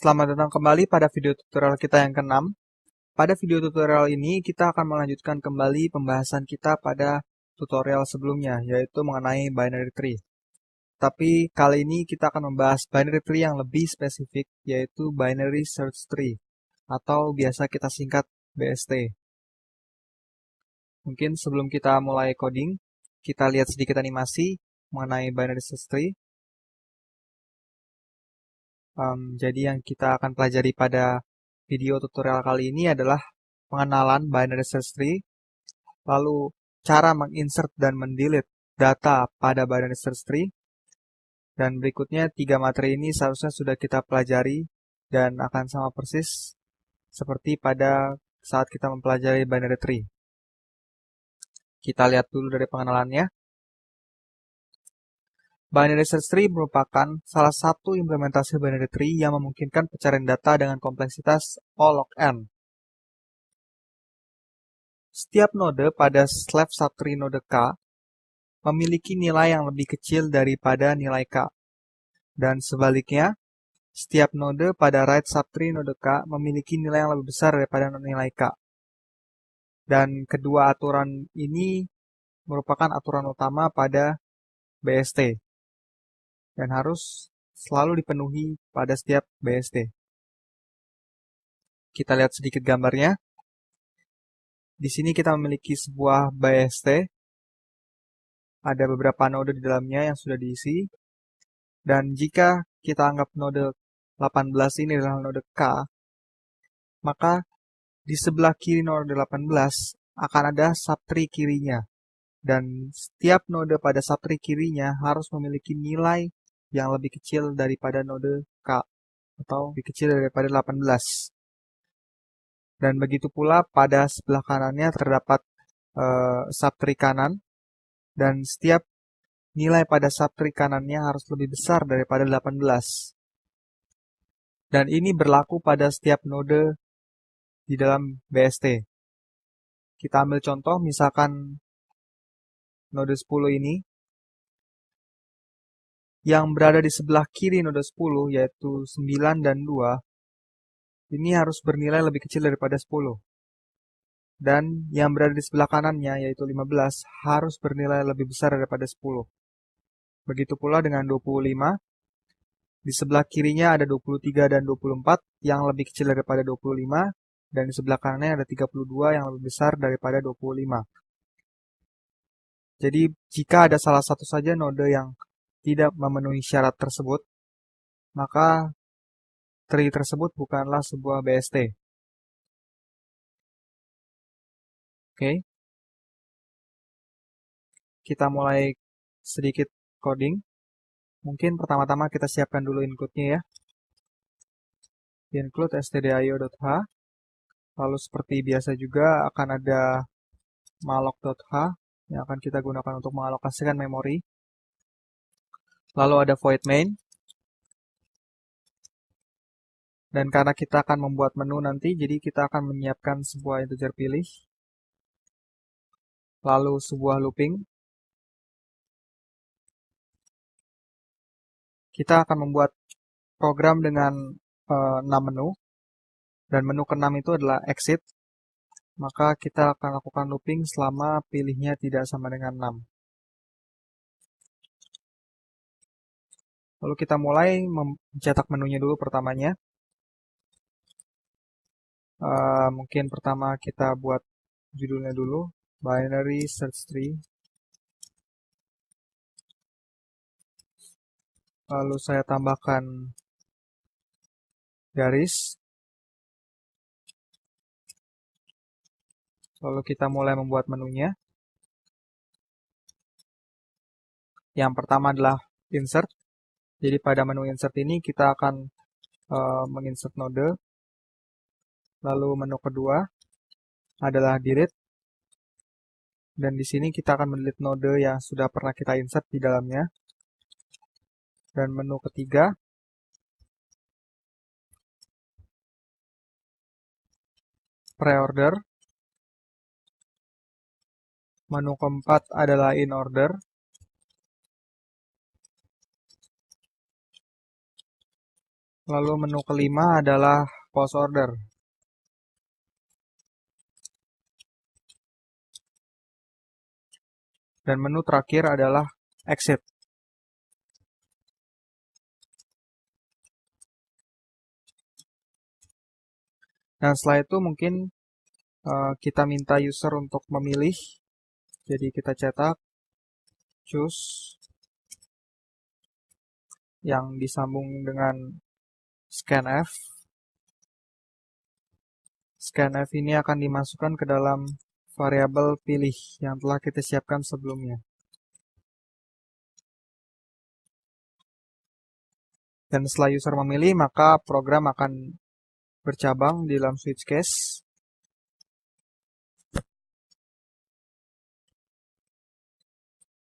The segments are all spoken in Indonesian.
Selamat datang kembali pada video tutorial kita yang ke-6. Pada video tutorial ini kita akan melanjutkan kembali pembahasan kita pada tutorial sebelumnya, yaitu mengenai binary tree. Tapi kali ini kita akan membahas binary tree yang lebih spesifik, yaitu binary search tree, atau biasa kita singkat BST. Mungkin sebelum kita mulai coding, kita lihat sedikit animasi mengenai binary search tree. Jadi yang kita akan pelajari pada video tutorial kali ini adalah pengenalan binary search tree, lalu cara menginsert dan mendelete data pada binary search tree, dan berikutnya 3 materi ini seharusnya sudah kita pelajari dan akan sama persis seperti pada saat kita mempelajari binary tree. Kita lihat dulu dari pengenalannya. Binary search tree merupakan salah satu implementasi binary tree yang memungkinkan pencarian data dengan kompleksitas O log n. Setiap node pada slave subtree node K memiliki nilai yang lebih kecil daripada nilai K. Dan sebaliknya, setiap node pada right subtree node K memiliki nilai yang lebih besar daripada nilai K. Dan kedua aturan ini merupakan aturan utama pada BST. Dan harus selalu dipenuhi pada setiap BST. Kita lihat sedikit gambarnya. Di sini kita memiliki sebuah BST. Ada beberapa node di dalamnya yang sudah diisi. Dan jika kita anggap node 18 ini adalah node K, maka di sebelah kiri node 18 akan ada subtree kirinya. Dan setiap node pada subtree kirinya harus memiliki nilai yang lebih kecil daripada node K, atau lebih kecil daripada 18. Dan begitu pula pada sebelah kanannya terdapat subtree kanan, dan setiap nilai pada subtree kanannya harus lebih besar daripada 18. Dan ini berlaku pada setiap node di dalam BST. Kita ambil contoh, misalkan node 10 ini, yang berada di sebelah kiri node 10, yaitu 9 dan 2, ini harus bernilai lebih kecil daripada 10. Dan yang berada di sebelah kanannya, yaitu 15, harus bernilai lebih besar daripada 10. Begitu pula dengan 25, di sebelah kirinya ada 23 dan 24 yang lebih kecil daripada 25, dan di sebelah kanannya ada 32 yang lebih besar daripada 25. Jadi jika ada salah satu saja node yang tidak memenuhi syarat tersebut, maka tree tersebut bukanlah sebuah BST. Oke. Kita mulai sedikit coding. Mungkin pertama-tama kita siapkan dulu include-nya ya. Include stdio.h. Lalu seperti biasa juga akan ada malloc.h yang akan kita gunakan untuk mengalokasikan memori. Lalu ada void main. Dan karena kita akan membuat menu nanti, jadi kita akan menyiapkan sebuah integer pilih. Lalu sebuah looping. Kita akan membuat program dengan 6 menu. Dan menu ke-6 itu adalah exit. Maka kita akan lakukan looping selama pilihnya tidak sama dengan 6. Lalu kita mulai mencetak menunya dulu pertamanya. Mungkin pertama kita buat judulnya dulu, binary search tree. Lalu saya tambahkan garis. Lalu kita mulai membuat menunya. Yang pertama adalah insert. Jadi pada menu insert ini kita akan menginsert node. Lalu menu kedua adalah delete. Dan di sini kita akan mendelete node yang sudah pernah kita insert di dalamnya. Dan menu ketiga pre-order. Menu keempat adalah in order. Lalu menu kelima adalah pause order. Dan menu terakhir adalah exit. Dan setelah itu mungkin kita minta user untuk memilih. Jadi kita cetak choose yang disambung dengan scanf. Scanf ini akan dimasukkan ke dalam variabel pilih yang telah kita siapkan sebelumnya. Dan setelah user memilih, maka program akan bercabang di dalam switch case.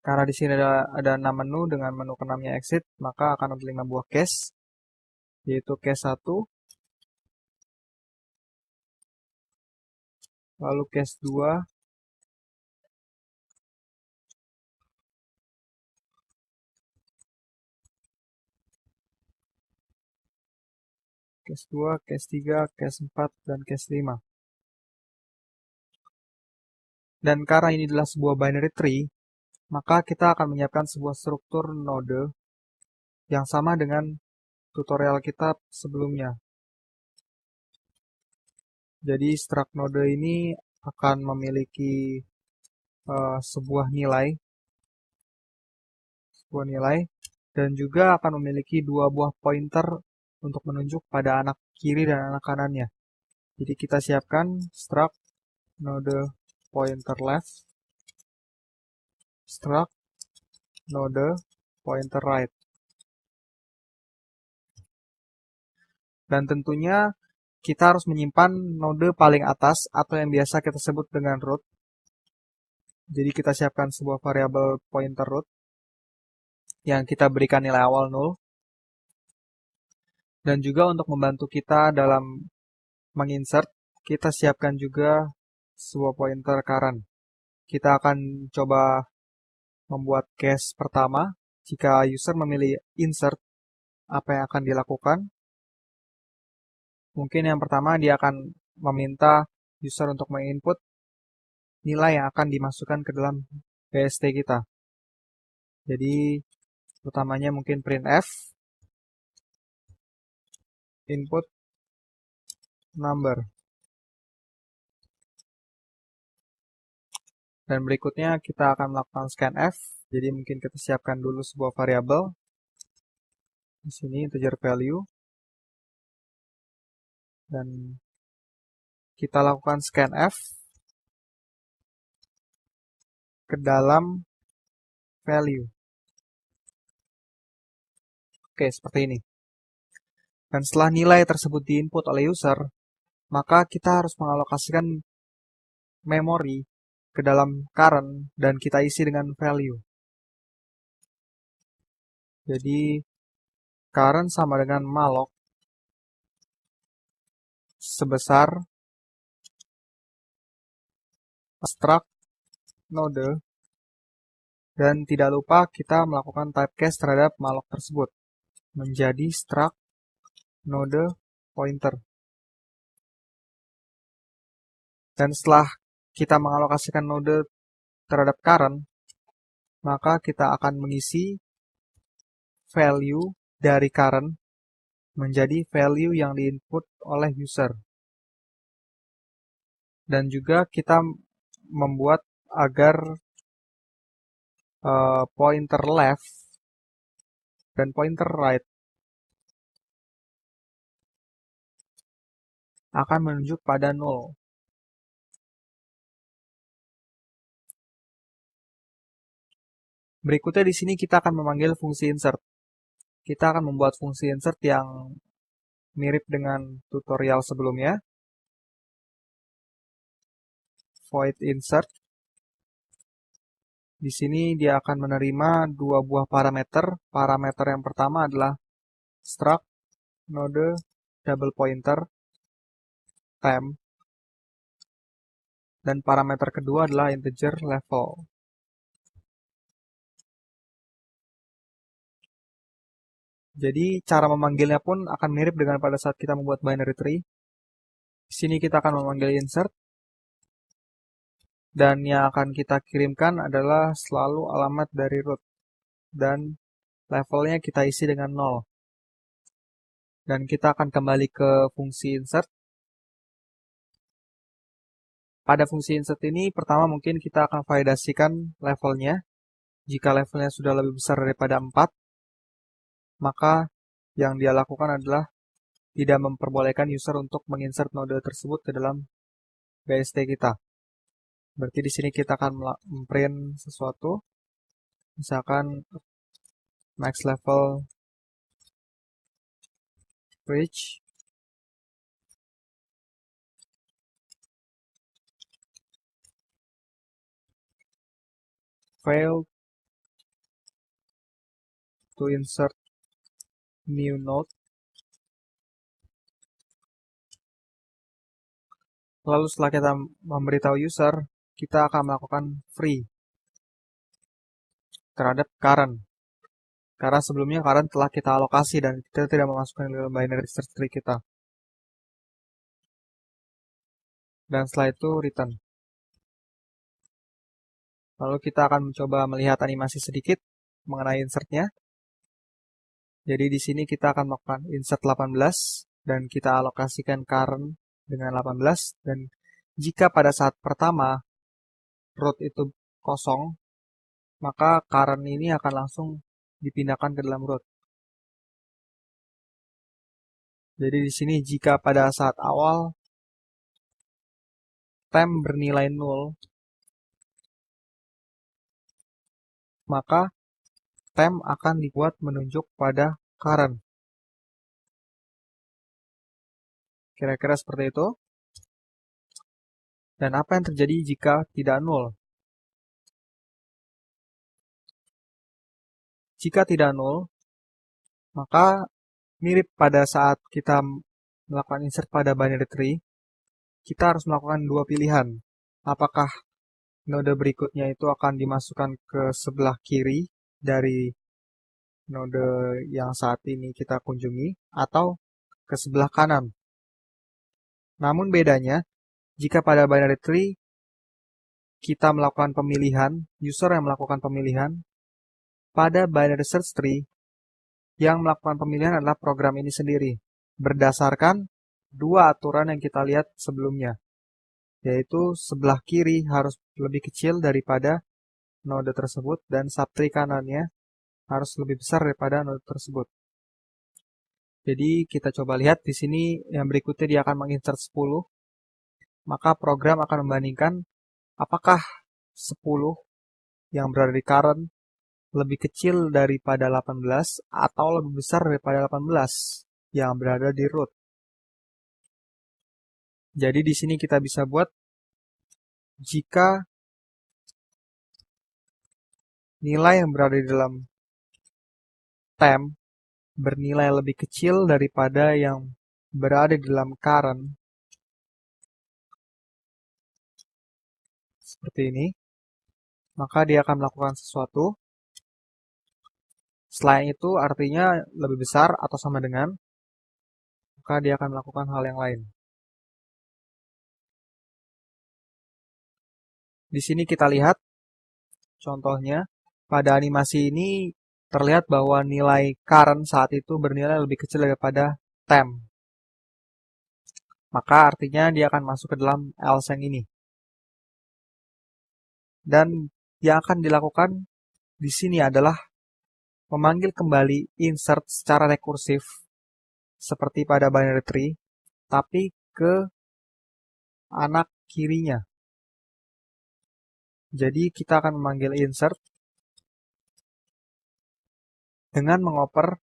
Karena di sini ada 6 menu dengan menu ke-6-nya exit, maka akan ada 5 buah case, yaitu case 1, lalu case 2, case 2, case 3, case 4, dan case 5. Dan karena ini adalah sebuah binary tree, maka kita akan menyiapkan sebuah struktur node yang sama dengan tutorial kita sebelumnya. Jadi struct node ini akan memiliki sebuah nilai dan juga akan memiliki 2 buah pointer untuk menunjuk pada anak kiri dan anak kanannya. Jadi kita siapkan struct node pointer left, struct node pointer right. Dan tentunya kita harus menyimpan node paling atas atau yang biasa kita sebut dengan root. Jadi kita siapkan sebuah variabel pointer root yang kita berikan nilai awal 0. Dan juga untuk membantu kita dalam menginsert, kita siapkan juga sebuah pointer current. Kita akan coba membuat case pertama. Jika user memilih insert, apa yang akan dilakukan? Mungkin yang pertama dia akan meminta user untuk menginput nilai yang akan dimasukkan ke dalam BST kita. Jadi utamanya mungkin printf input number. Dan berikutnya kita akan melakukan scanf. Jadi mungkin kita siapkan dulu sebuah variabel. Di sini integer value. Dan kita lakukan scanf ke dalam value. Oke, seperti ini. Dan setelah nilai tersebut diinput oleh user, maka kita harus mengalokasikan memori ke dalam current dan kita isi dengan value. Jadi current sama dengan malloc sebesar struct node, dan tidak lupa kita melakukan typecast terhadap malloc tersebut menjadi struct node pointer. Dan setelah kita mengalokasikan node terhadap current, maka kita akan mengisi value dari current menjadi value yang diinput oleh user. Dan juga kita membuat agar pointer left dan pointer right akan menunjuk pada 0. Berikutnya di sini kita akan memanggil fungsi insert. Kita akan membuat fungsi insert yang mirip dengan tutorial sebelumnya. Void insert. Di sini dia akan menerima 2 buah parameter. Parameter yang pertama adalah struct node double pointer temp. Dan parameter kedua adalah integer level. Jadi cara memanggilnya pun akan mirip dengan pada saat kita membuat binary tree. Di sini kita akan memanggil insert, dan yang akan kita kirimkan adalah selalu alamat dari root, dan levelnya kita isi dengan 0. Dan kita akan kembali ke fungsi insert. Pada fungsi insert ini, pertama mungkin kita akan validasikan levelnya. Jika levelnya sudah lebih besar daripada 4, maka yang dia lakukan adalah tidak memperbolehkan user untuk menginsert node tersebut ke dalam BST kita. Berarti di sini kita akan memprint sesuatu, misalkan max level reach, failed to insert new node. Lalu setelah kita memberitahu user, kita akan melakukan free terhadap current. Karena sebelumnya current telah kita alokasi dan kita tidak memasukkan ke dalam binary search tree kita. Dan setelah itu return. Lalu kita akan mencoba melihat animasi sedikit mengenai insertnya. Jadi di sini kita akan melakukan insert 18 dan kita alokasikan current dengan 18, dan jika pada saat pertama root itu kosong, maka current ini akan langsung dipindahkan ke dalam root. Jadi di sini jika pada saat awal temp bernilai 0, maka temp akan dibuat menunjuk pada current. Kira-kira seperti itu. Dan apa yang terjadi jika tidak 0? Jika tidak 0, maka mirip pada saat kita melakukan insert pada binary tree, kita harus melakukan dua pilihan. Apakah node berikutnya itu akan dimasukkan ke sebelah kiri dari node yang saat ini kita kunjungi, atau ke sebelah kanan. Namun bedanya, jika pada binary tree kita melakukan pemilihan, user yang melakukan pemilihan, pada binary search tree yang melakukan pemilihan adalah program ini sendiri, berdasarkan dua aturan yang kita lihat sebelumnya, yaitu sebelah kiri harus lebih kecil daripada node tersebut dan subtree kanannya harus lebih besar daripada node tersebut. Jadi kita coba lihat di sini yang berikutnya dia akan menginsert 10, maka program akan membandingkan apakah 10 yang berada di current lebih kecil daripada 18 atau lebih besar daripada 18 yang berada di root. Jadi di sini kita bisa buat jika nilai yang berada di dalam temp bernilai lebih kecil daripada yang berada di dalam current, seperti ini, maka dia akan melakukan sesuatu. Selain itu artinya lebih besar atau sama dengan, maka dia akan melakukan hal yang lain. Di sini kita lihat contohnya, pada animasi ini terlihat bahwa nilai current saat itu bernilai lebih kecil daripada temp. Maka artinya dia akan masuk ke dalam else yang ini. Dan yang akan dilakukan di sini adalah memanggil kembali insert secara rekursif seperti pada binary tree, tapi ke anak kirinya. Jadi kita akan memanggil insert dengan mengoper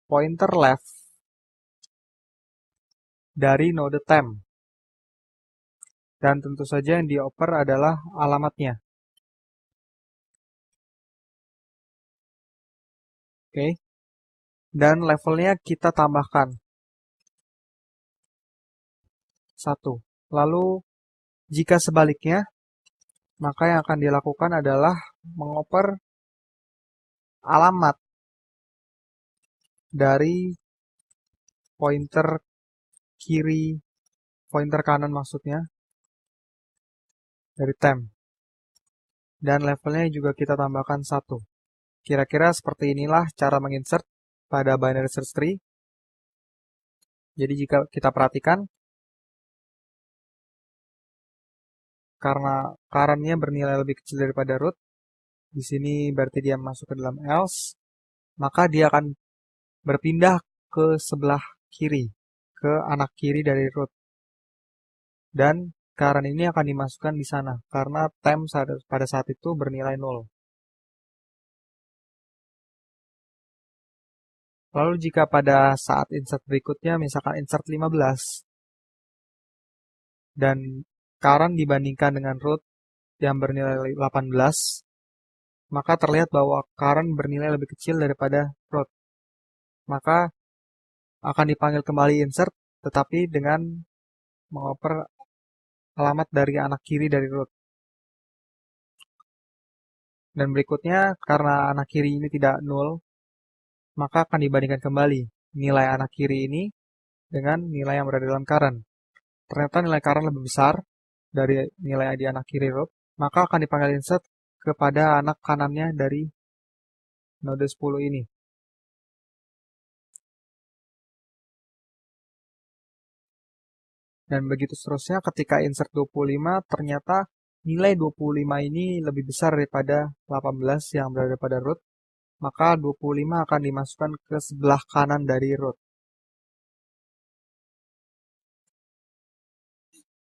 pointer left dari node temp. Dan tentu saja yang dioper adalah alamatnya. Oke. Dan levelnya kita tambahkan 1. Lalu jika sebaliknya, maka yang akan dilakukan adalah mengoper alamat dari pointer kiri, pointer kanan maksudnya, dari temp. Dan levelnya juga kita tambahkan 1. Kira-kira seperti inilah cara menginsert pada binary search tree. Jadi jika kita perhatikan, karena current-nya bernilai lebih kecil daripada root, di sini berarti dia masuk ke dalam else, maka dia akan berpindah ke sebelah kiri, ke anak kiri dari root. Dan current ini akan dimasukkan di sana, karena temp pada saat itu bernilai 0. Lalu jika pada saat insert berikutnya, misalkan insert 15, dan current dibandingkan dengan root yang bernilai 18, maka terlihat bahwa current bernilai lebih kecil daripada root. Maka akan dipanggil kembali insert, tetapi dengan mengoper alamat dari anak kiri dari root. Dan berikutnya, karena anak kiri ini tidak null, maka akan dibandingkan kembali nilai anak kiri ini dengan nilai yang berada dalam current. Ternyata nilai current lebih besar dari nilai di anak kiri root, maka akan dipanggil insert kepada anak kanannya dari node 10 ini. Dan begitu seterusnya, ketika insert 25, ternyata nilai 25 ini lebih besar daripada 18 yang berada pada root, maka 25 akan dimasukkan ke sebelah kanan dari root.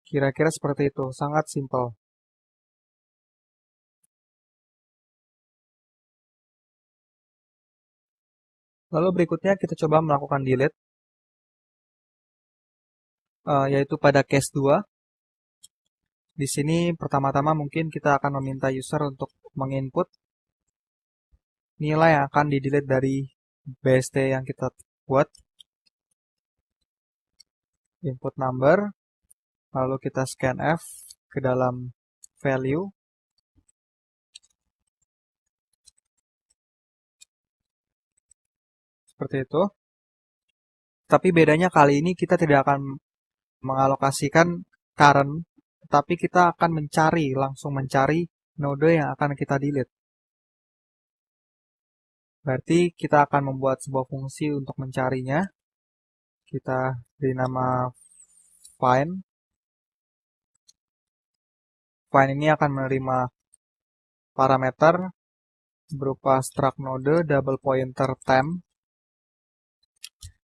Kira-kira seperti itu, sangat simpel. Lalu berikutnya kita coba melakukan delete, yaitu pada case 2. Di sini pertama-tama mungkin kita akan meminta user untuk menginput nilai yang akan di-delete dari BST yang kita buat. Input number, lalu kita scanf ke dalam value. Seperti itu. Tapi bedanya kali ini kita tidak akan mengalokasikan current, tetapi kita akan langsung mencari node yang akan kita delete. Berarti kita akan membuat sebuah fungsi untuk mencarinya. Kita beri nama find. Find ini akan menerima parameter berupa struct node, double pointer temp,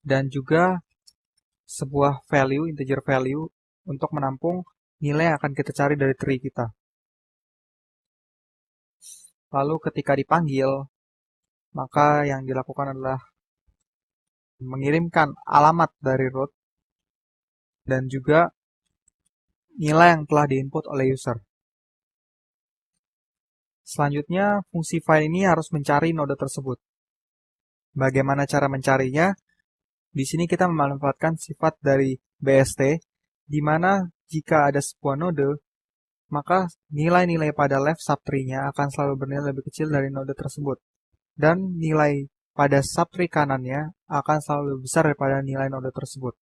dan juga sebuah value, integer value, untuk menampung nilai yang akan kita cari dari tree kita. Lalu ketika dipanggil, maka yang dilakukan adalah mengirimkan alamat dari root dan juga nilai yang telah diinput oleh user. Selanjutnya, fungsi find ini harus mencari node tersebut. Bagaimana cara mencarinya? Di sini kita memanfaatkan sifat dari BST, di mana jika ada sebuah node, maka nilai-nilai pada left subtree-nya akan selalu bernilai lebih kecil dari node tersebut. Dan nilai pada subtree kanannya akan selalu lebih besar daripada nilai node tersebut.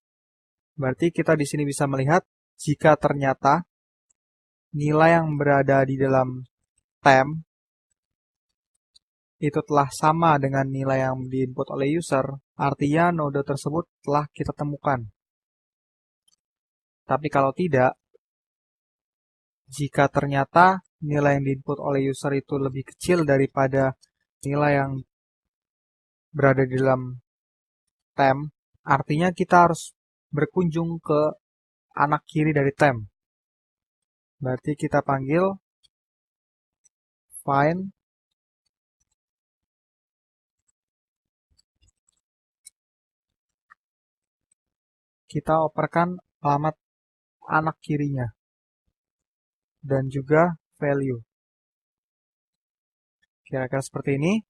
Berarti kita di sini bisa melihat jika ternyata nilai yang berada di dalam temp itu telah sama dengan nilai yang diinput oleh user, artinya node tersebut telah kita temukan. Tapi kalau tidak, jika ternyata nilai yang diinput oleh user itu lebih kecil daripada nilai yang berada di dalam temp, artinya kita harus berkunjung ke anak kiri dari temp. Berarti kita panggil find kita operkan alamat anak kirinya dan juga value. Kira-kira seperti ini.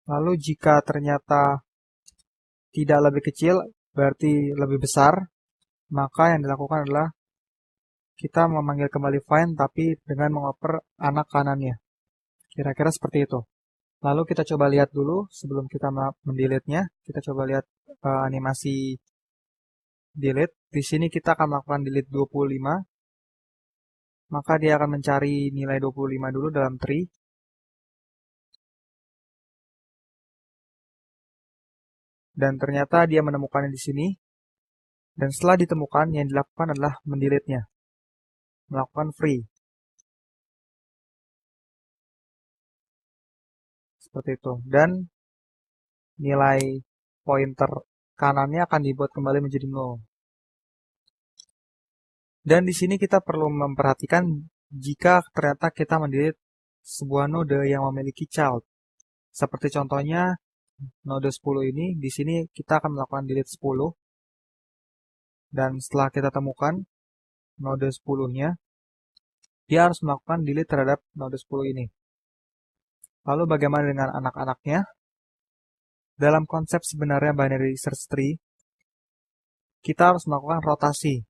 Lalu jika ternyata tidak lebih kecil, berarti lebih besar, maka yang dilakukan adalah kita memanggil kembali find tapi dengan mengoper anak kanannya. Kira-kira seperti itu. Lalu kita coba lihat dulu sebelum kita mendelete-nya. Kita coba lihat animasi delete. Di sini kita akan melakukan delete 25. Maka dia akan mencari nilai 25 dulu dalam tree. Dan ternyata dia menemukannya di sini. Dan setelah ditemukan, yang dilakukan adalah mendelete-nya. Melakukan free. Seperti itu. Dan nilai pointer kanannya akan dibuat kembali menjadi 0. Dan di sini kita perlu memperhatikan jika ternyata kita mendelete sebuah node yang memiliki child. Seperti contohnya node 10 ini, di sini kita akan melakukan delete 10. Dan setelah kita temukan node 10-nya, dia harus melakukan delete terhadap node 10 ini. Lalu bagaimana dengan anak-anaknya? Dalam konsep sebenarnya binary search tree, kita harus melakukan rotasi.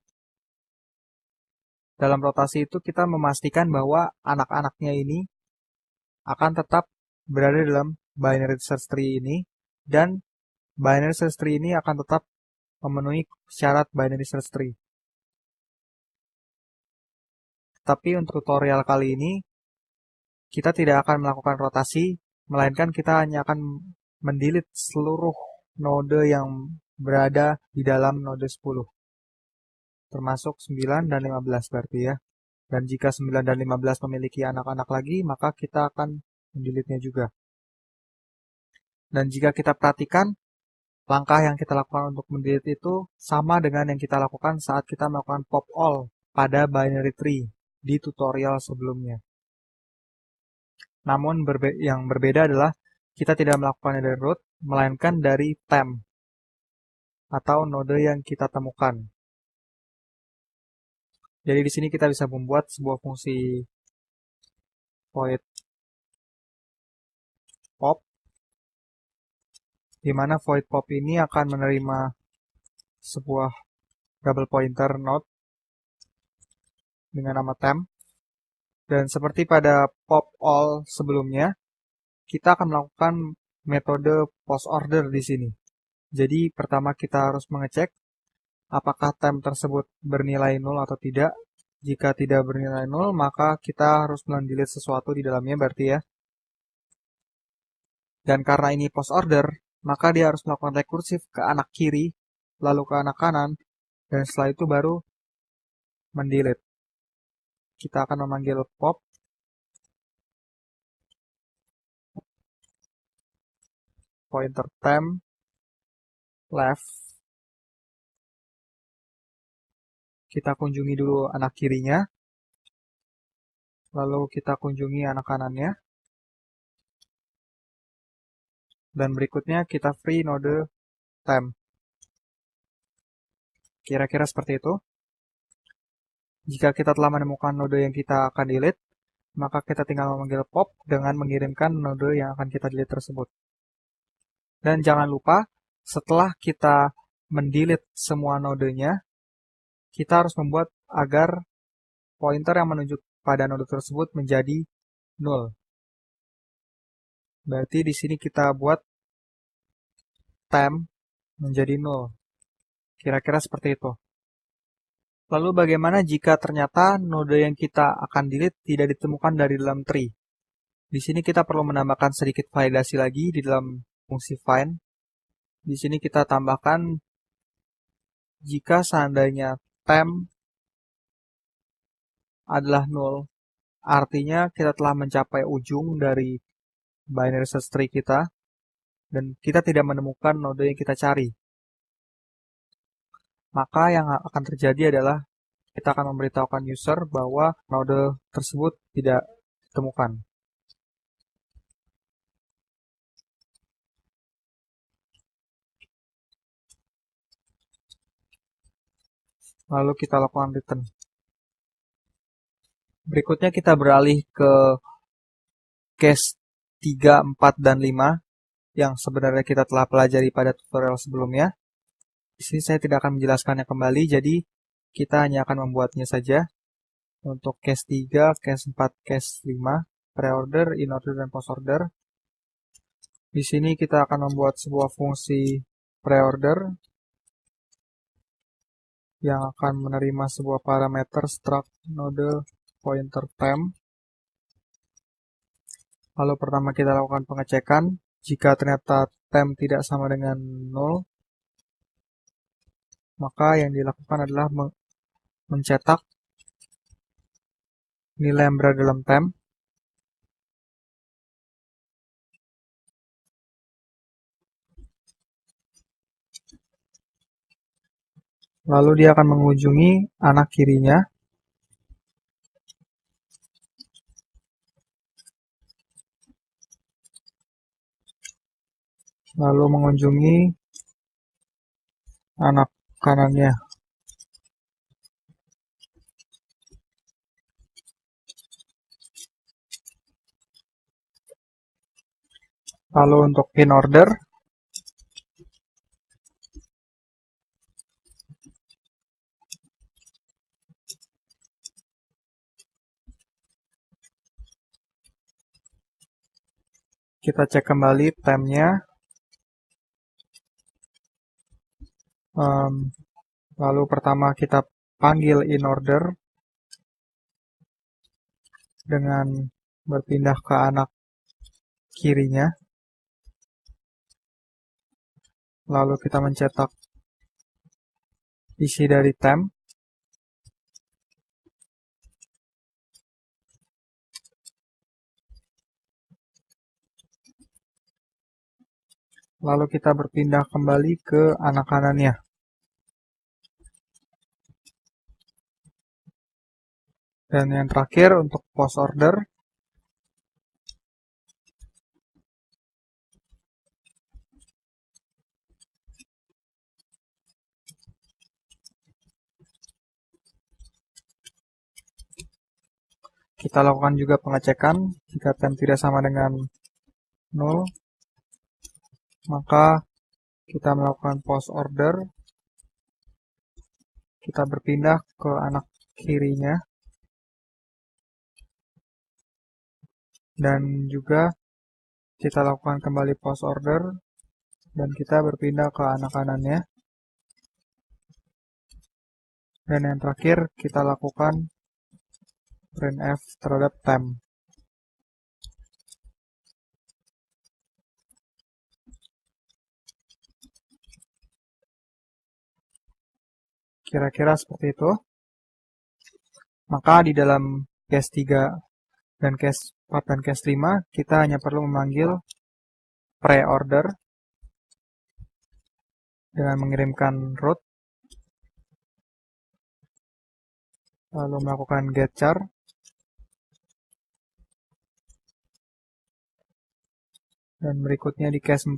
Dalam rotasi itu kita memastikan bahwa anak-anaknya ini akan tetap berada dalam binary search tree ini, dan binary search tree ini akan tetap memenuhi syarat binary search tree. Tapi untuk tutorial kali ini, kita tidak akan melakukan rotasi, melainkan kita hanya akan mendelete seluruh node yang berada di dalam node 10. Termasuk 9 dan 15 berarti ya. Dan jika 9 dan 15 memiliki anak-anak lagi, maka kita akan mendelete-nya juga. Dan jika kita perhatikan, langkah yang kita lakukan untuk mendelete itu sama dengan yang kita lakukan saat kita melakukan pop all pada binary tree di tutorial sebelumnya. Namun yang berbeda adalah kita tidak melakukannya dari root, melainkan dari temp atau node yang kita temukan. Jadi di sini kita bisa membuat sebuah fungsi void pop, di mana void pop ini akan menerima sebuah double pointer node dengan nama temp. Dan seperti pada pop all sebelumnya, kita akan melakukan metode post order di sini. Jadi pertama kita harus mengecek apakah temp tersebut bernilai 0 atau tidak. Jika tidak bernilai 0, maka kita harus mendelete sesuatu di dalamnya berarti ya. Dan karena ini post order, maka dia harus melakukan rekursif ke anak kiri, lalu ke anak kanan, dan setelah itu baru mendelete. Kita akan memanggil pop pointer temp left. Kita kunjungi dulu anak kirinya, lalu kita kunjungi anak kanannya, dan berikutnya kita free node temp. Kira-kira seperti itu. Jika kita telah menemukan node yang kita akan delete, maka kita tinggal memanggil pop dengan mengirimkan node yang akan kita delete tersebut. Dan jangan lupa, setelah kita mendelete semua nodenya, kita harus membuat agar pointer yang menunjuk pada node tersebut menjadi 0. Berarti di sini kita buat temp menjadi 0. Kira-kira seperti itu. Lalu bagaimana jika ternyata node yang kita akan delete tidak ditemukan dari dalam tree? Di sini kita perlu menambahkan sedikit validasi lagi di dalam fungsi find. Di sini kita tambahkan jika seandainya temp adalah 0, artinya kita telah mencapai ujung dari binary search tree kita dan kita tidak menemukan node yang kita cari. Maka yang akan terjadi adalah kita akan memberitahukan user bahwa node tersebut tidak ditemukan. Lalu kita lakukan return. Berikutnya kita beralih ke case 3, 4, dan 5 yang sebenarnya kita telah pelajari pada tutorial sebelumnya. Di sini saya tidak akan menjelaskannya kembali, jadi kita hanya akan membuatnya saja. untuk case 3, case 4, case 5, pre-order, in-order, dan post-order. Di sini kita akan membuat sebuah fungsi pre-order yang akan menerima sebuah parameter struct node pointer temp. Lalu pertama kita lakukan pengecekan. Jika ternyata temp tidak sama dengan 0, maka yang dilakukan adalah mencetak nilai yang berada dalam temp. Lalu dia akan mengunjungi anak kirinya. Lalu mengunjungi anak kanannya. Lalu untuk in order, kita cek kembali tempnya. Lalu pertama kita panggil in order dengan berpindah ke anak kirinya. Lalu kita mencetak isi dari temp. Lalu kita berpindah kembali ke anak kanannya. Dan yang terakhir untuk post order, kita lakukan juga pengecekan. Jika temp tidak sama dengan 0, maka kita melakukan post order. Kita berpindah ke anak kirinya. Dan juga kita lakukan kembali post order. Dan kita berpindah ke anak kanannya. Dan yang terakhir kita lakukan printf terhadap temp. Kira-kira seperti itu. Maka di dalam case 3 dan case 4 dan case 5, kita hanya perlu memanggil pre-order dengan mengirimkan root, lalu melakukan get char, dan berikutnya di case 4,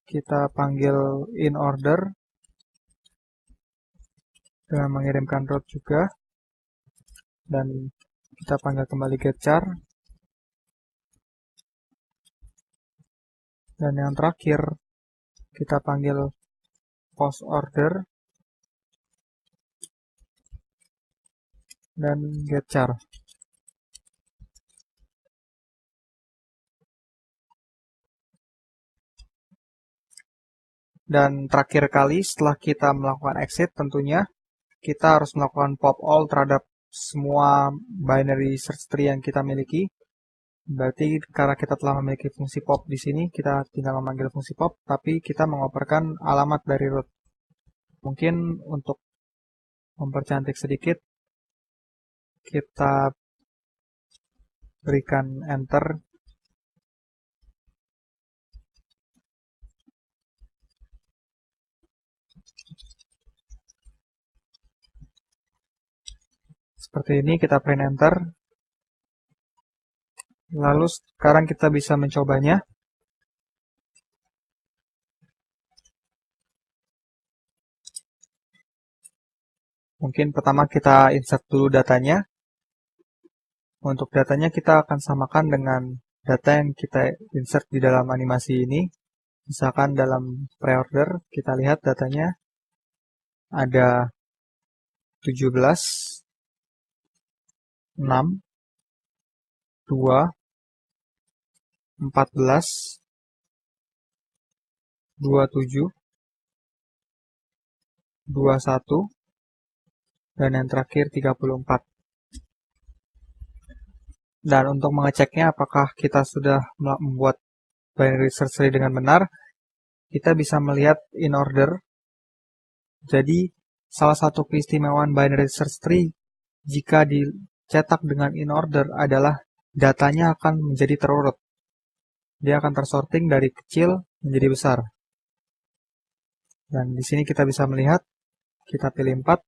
kita panggil in order dengan mengirimkan root juga, dan kita panggil kembali get char. Dan yang terakhir, kita panggil post order dan get char. Dan terakhir kali setelah kita melakukan exit, tentunya kita harus melakukan pop all terhadap semua binary search tree yang kita miliki. Berarti karena kita telah memiliki fungsi pop di sini, kita tinggal memanggil fungsi pop, tapi kita mengoperasikan alamat dari root. Mungkin untuk mempercantik sedikit, kita berikan enter. Seperti ini, kita print enter. Lalu sekarang kita bisa mencobanya. Mungkin pertama kita insert dulu datanya. Untuk datanya kita akan samakan dengan data yang kita insert di dalam animasi ini. Misalkan dalam pre-order, kita lihat datanya ada 17. 6, 2, 14, 27, 21, dan yang terakhir 34. Dan untuk mengeceknya apakah kita sudah membuat binary search tree dengan benar, kita bisa melihat in order. Jadi, salah satu keistimewaan binary search tree jika dicetak dengan in order adalah datanya akan menjadi terurut. Dia akan tersorting dari kecil menjadi besar. Dan di sini kita bisa melihat, kita pilih 4.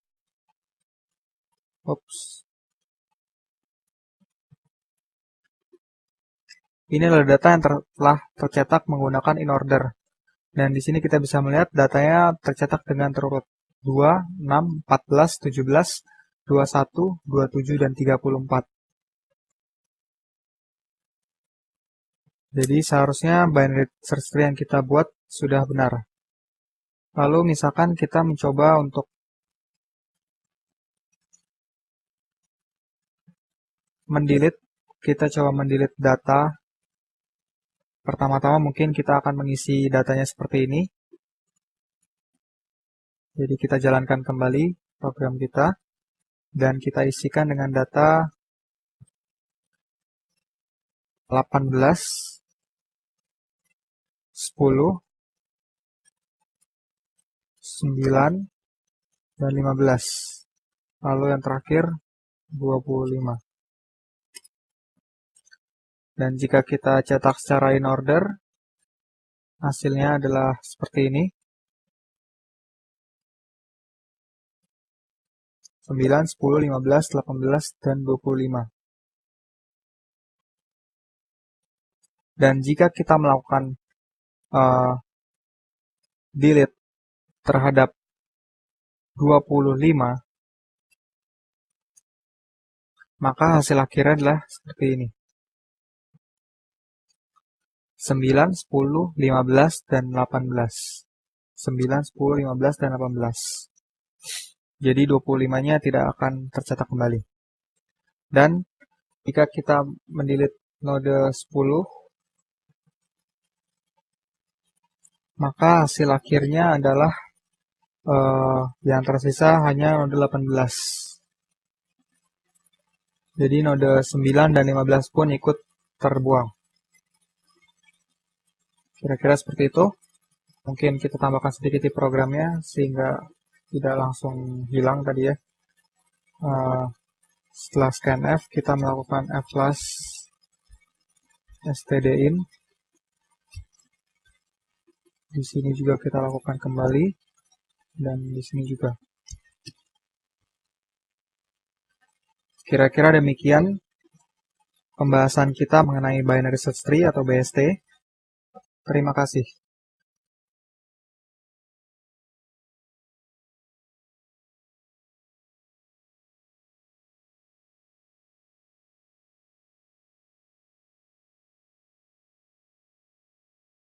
Ini adalah data yang telah tercetak menggunakan in order. Dan di sini kita bisa melihat datanya tercetak dengan terurut 2, 6, 14, 17, 21, 27, dan 34. Jadi seharusnya binary search tree yang kita buat sudah benar. Lalu misalkan kita mencoba untuk mendelete, kita coba mendelete data. Pertama-tama mungkin kita akan mengisi datanya seperti ini. Jadi kita jalankan kembali program kita dan kita isikan dengan data 18, 10, 9, dan 15. Lalu yang terakhir 25. Dan jika kita cetak secara in order, hasilnya adalah seperti ini. 9, 10, 15, 18, dan 25. Dan jika kita melakukan delete terhadap 25, maka hasil akhirnya adalah seperti ini. 9, 10, 15, dan 18. 9, 10, 15, dan 18. Jadi 25-nya tidak akan tercetak kembali. Dan jika kita mendelete node 10, maka hasil akhirnya adalah yang tersisa hanya node 18. Jadi node 9 dan 15 pun ikut terbuang. Kira-kira seperti itu. Mungkin kita tambahkan sedikit di programnya sehingga tidak langsung hilang tadi ya. Setelah scanf, kita melakukan f-flash stdin. Di sini juga kita lakukan kembali, dan di sini juga. Kira-kira demikian pembahasan kita mengenai binary search tree atau BST. Terima kasih.